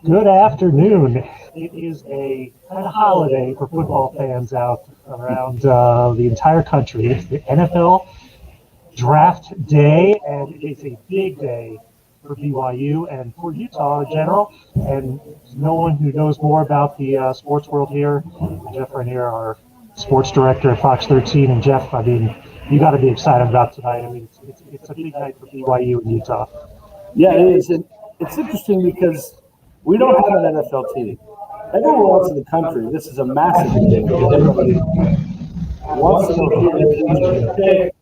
Good afternoon. It is a kind of holiday for football fans out around the entire country. It's the NFL draft day, and it is a big day for BYU and for Utah in general. And no one who knows more about the sports world here, Jeff Rhineer, our sports director at Fox 13. And Jeff, I mean, you got to be excited about tonight. I mean, it's a big night for BYU and Utah. Yeah, it is. And it's interesting because we don't have an NFL team. Everywhere else in the country, this is a massive thing. Everybody wants to go here and pick,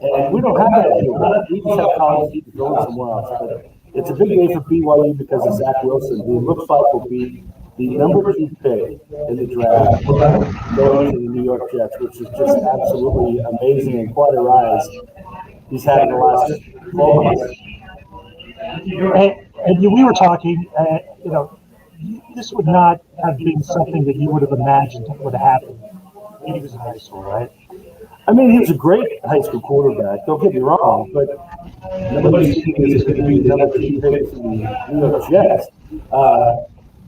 and we don't have that here. We just have college teams going somewhere else. But it's a big day for BYU because of Zach Wilson, who looks like will be the number 2 pick in the draft going to the New York Jets, which is just absolutely amazing and quite a rise he's had in the last 12 months. And we were talking, this would not have been something that you would have imagined would have happened when he was in high school, right? I mean, he was a great high school quarterback. Don't get me wrong, but nobody's thinking he's going to be the number 2 pick for the New York Jets.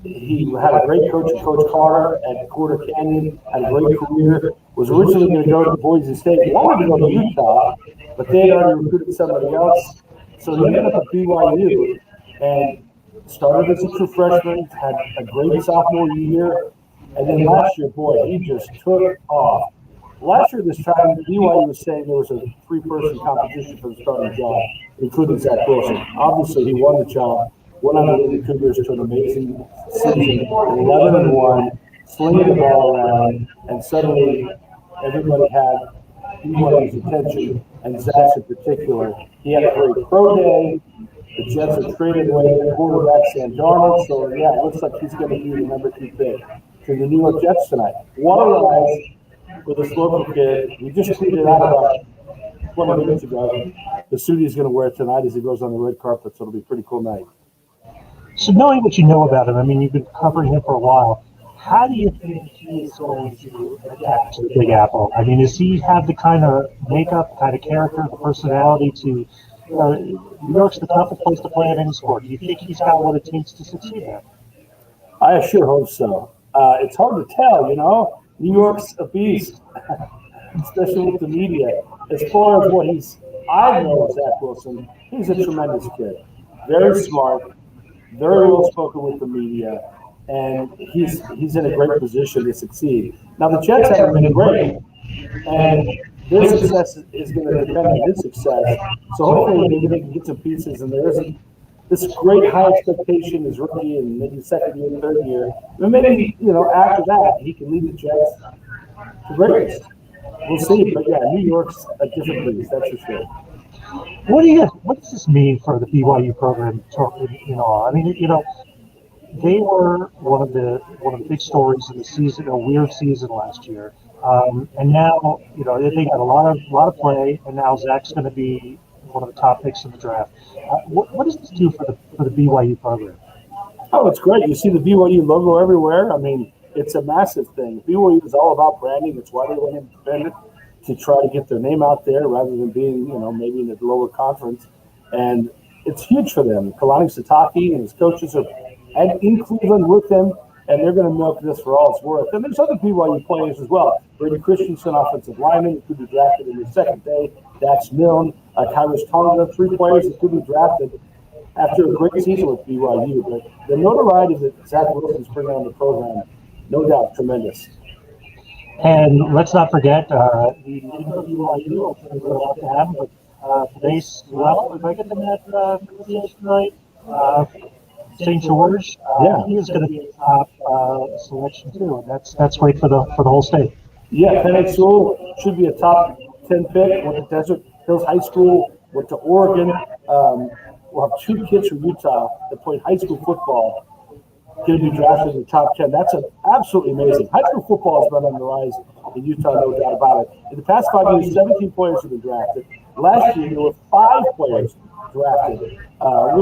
He had a great coach, Coach Carter at Corder Canyon, had a great career, was originally going to go to Boise State, wanted to go to Utah, but they had already recruited somebody else. So he ended up at BYU and started as a true freshman, had a great sophomore year, and then last year, boy, he just took off. Last year, this time, BYU was saying there was a 3-person competition for the starting job, including Zach Wilson. Obviously, he won the job, went on to lead the Cougars to an amazing season, 11-1, slinging the ball around, and suddenly everybody had BYU's attention, and Zach's in particular. He had a great pro day. The Jets are trading away their quarterback, Sam Darnold. So, yeah, it looks like he's going to be the number 2 pick to the New York Jets tonight. What a rise for this local kid. We just tweeted out about 20 minutes ago the suit he's going to wear tonight as he goes on the red carpet. So it'll be a pretty cool night. So knowing what you know about him, I mean, you've been covering him for a while. How do you think he is going to adapt to the Big Apple? I mean, does he have the kind of makeup, kind of character, the personality to New York's the toughest place to play in any sport. Do you think he's got what it takes to succeed there? I sure hope so. It's hard to tell, New York's a beast, especially with the media. As far as what I know of Zach Wilson, he's a tremendous kid. Very smart, very well spoken with the media, and he's in a great position to succeed. Now, the Jets haven't been great, and their success is going to depend on his success. So hopefully maybe they can get some pieces, and there isn't this great high expectation his rookie and maybe second year, third year. And maybe, after that, he can lead the Jets to greatness. We'll see. But, yeah, New York's a different beast, that's for sure. What does this mean for the BYU program in all? I mean, they were one of the big stories of the season, a weird season last year. And now, they got a lot of play, and now Zach's going to be one of the top picks in the draft. What does this do for the BYU program? Oh, it's great. You see the BYU logo everywhere. I mean, it's a massive thing. BYU is all about branding. That's why they went independent, to try to get their name out there rather than being, maybe in the lower conference. And it's huge for them. Kalani Sitake and his coaches are in Cleveland with them, and they're going to milk this for all it's worth. And there's other BYU players as well. Brady Christensen, offensive lineman, who could be drafted in the second day. Dax Milne, Kyrus Tonga, 3 players that could be drafted after a great season with BYU. But the notoriety that Zach Wilson's bringing on the program, no doubt, tremendous. And let's not forget, the BYU, we're going to have him, but today's, if I get them at tonight, St. George, he is going to be a top selection too, and that's great for the whole state. Yeah, Penn Sewell should be a top 10 pick. Went to Desert Hills High School, went to Oregon. We'll have 2 kids from Utah that played high school football going to be drafted in the top 10. That's absolutely amazing. High school football has been on the rise in Utah, no doubt about it. In the past 5 years, 17 players have been drafted. Last year, there were 5 players drafted,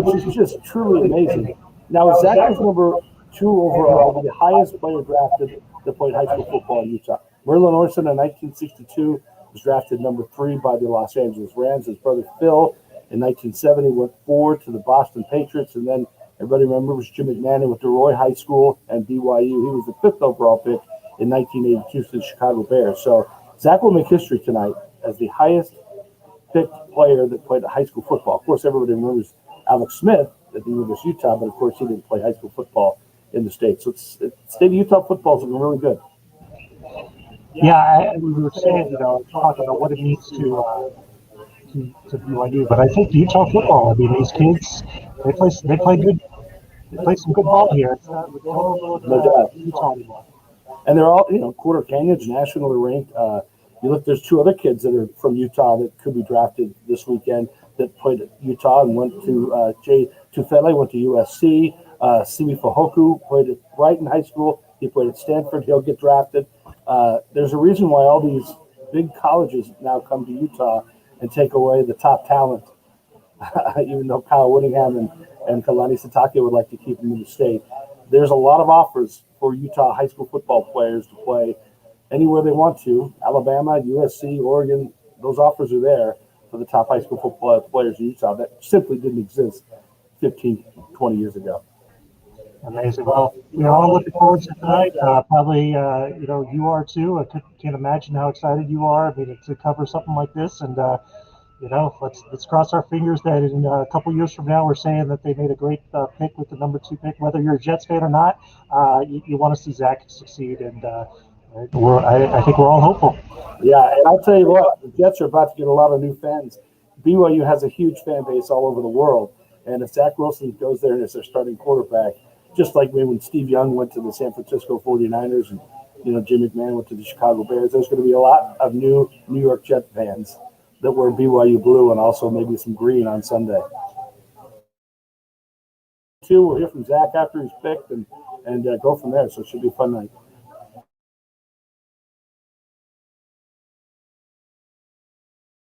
which is just truly amazing. Now, Zach was number 2 overall, the highest player drafted that played high school football in Utah. Merlin Orson in 1962 was drafted number 3 by the Los Angeles Rams. His brother Phil in 1970 went 4 to the Boston Patriots, and then Everybody remembers Jim McMahon, who went to Roy High School and BYU. He was the 5th overall pick in 1982 to the Chicago Bears. So Zach will make history tonight as the highest picked player that played high school football. Of course, everybody remembers Alex Smith at the University of Utah, but of course he didn't play high school football in the state. So state of Utah football has been really good. Yeah, we were saying, talking about what it means to BYU, but I think Utah football. I mean, these kids, they play some good ball here. It's not, don't overlook Utah anymore. And they're all, Quarter Canyon's nationally ranked. You look, there's 2 other kids that are from Utah that could be drafted this weekend that played at Utah and went to Jay Tufele, went to USC. Simi Fahoku played at Brighton High School. He played at Stanford. He'll get drafted. There's a reason why all these big colleges now come to Utah and take away the top talent, even though Kyle Whittingham and Kalani Sitake would like to keep them in the state. There's a lot of offers for Utah high school football players to play anywhere they want to. Alabama, USC, Oregon, those offers are there for the top high school football players in Utah that simply didn't exist 15, 20 years ago. Amazing. Well, I'm looking forward to tonight. Probably, you are too. I can't imagine how excited you are. I mean, to cover something like this, and let's cross our fingers that in a couple years from now we're saying that they made a great pick with the number 2 pick. Whether you're a Jets fan or not, you want to see Zach succeed, and I think we're all hopeful. Yeah, and I'll tell you what, the Jets are about to get a lot of new fans. BYU has a huge fan base all over the world, and if Zach Wilson goes there and is their starting quarterback, just like when Steve Young went to the San Francisco 49ers and Jim McMahon went to the Chicago Bears, there's going to be a lot of new New York Jet fans that wear BYU blue and also maybe some green on Sunday. We'll hear from Zach after he's picked and go from there. So it should be a fun night.